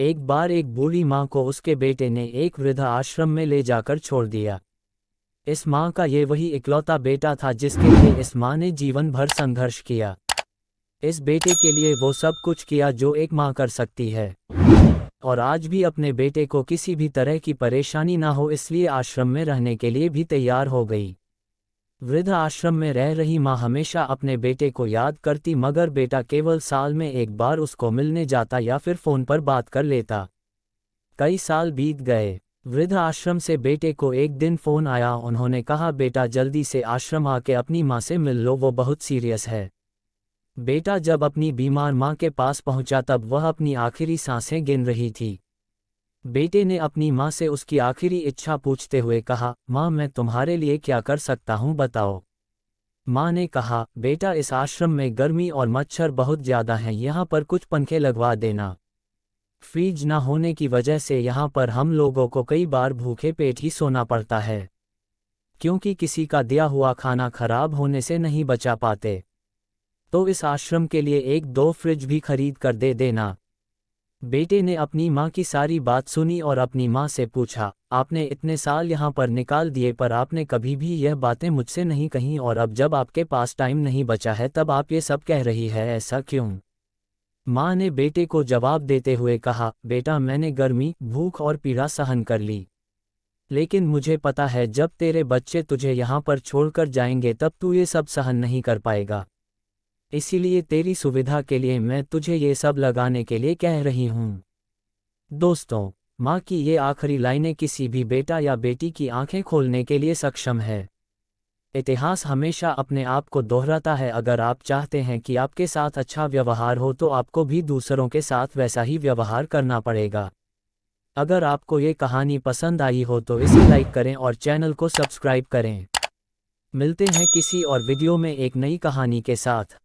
एक बार एक बूढ़ी माँ को उसके बेटे ने एक वृद्ध आश्रम में ले जाकर छोड़ दिया। इस माँ का ये वही इकलौता बेटा था जिसके लिए इस माँ ने जीवन भर संघर्ष किया। इस बेटे के लिए वो सब कुछ किया जो एक माँ कर सकती है, और आज भी अपने बेटे को किसी भी तरह की परेशानी ना हो इसलिए आश्रम में रहने के लिए भी तैयार हो गई। वृद्ध आश्रम में रह रही माँ हमेशा अपने बेटे को याद करती, मगर बेटा केवल साल में एक बार उसको मिलने जाता या फिर फ़ोन पर बात कर लेता। कई साल बीत गए। वृद्ध आश्रम से बेटे को एक दिन फ़ोन आया। उन्होंने कहा, बेटा जल्दी से आश्रम आके अपनी माँ से मिल लो, वो बहुत सीरियस है। बेटा जब अपनी बीमार माँ के पास पहुंचा तब वह अपनी आखिरी सांसें गिन रही थी। बेटे ने अपनी माँ से उसकी आखिरी इच्छा पूछते हुए कहा, माँ मैं तुम्हारे लिए क्या कर सकता हूँ बताओ। माँ ने कहा, बेटा इस आश्रम में गर्मी और मच्छर बहुत ज़्यादा हैं, यहाँ पर कुछ पंखे लगवा देना। फ्रिज ना होने की वजह से यहाँ पर हम लोगों को कई बार भूखे पेट ही सोना पड़ता है, क्योंकि किसी का दिया हुआ खाना खराब होने से नहीं बचा पाते। तो इस आश्रम के लिए एक दो फ्रिज भी खरीद कर दे देना। बेटे ने अपनी माँ की सारी बात सुनी और अपनी माँ से पूछा, आपने इतने साल यहाँ पर निकाल दिए पर आपने कभी भी यह बातें मुझसे नहीं कहीं, और अब जब आपके पास टाइम नहीं बचा है तब आप ये सब कह रही है, ऐसा क्यों? माँ ने बेटे को जवाब देते हुए कहा, बेटा मैंने गर्मी, भूख और पीड़ा सहन कर ली, लेकिन मुझे पता है जब तेरे बच्चे तुझे यहाँ पर छोड़कर जाएंगे तब तू ये सब सहन नहीं कर पाएगा। इसीलिए तेरी सुविधा के लिए मैं तुझे ये सब लगाने के लिए कह रही हूँ। दोस्तों, माँ की ये आखिरी लाइनें किसी भी बेटा या बेटी की आंखें खोलने के लिए सक्षम है। इतिहास हमेशा अपने आप को दोहराता है। अगर आप चाहते हैं कि आपके साथ अच्छा व्यवहार हो तो आपको भी दूसरों के साथ वैसा ही व्यवहार करना पड़ेगा। अगर आपको ये कहानी पसंद आई हो तो इसे लाइक करें और चैनल को सब्सक्राइब करें। मिलते हैं किसी और वीडियो में एक नई कहानी के साथ।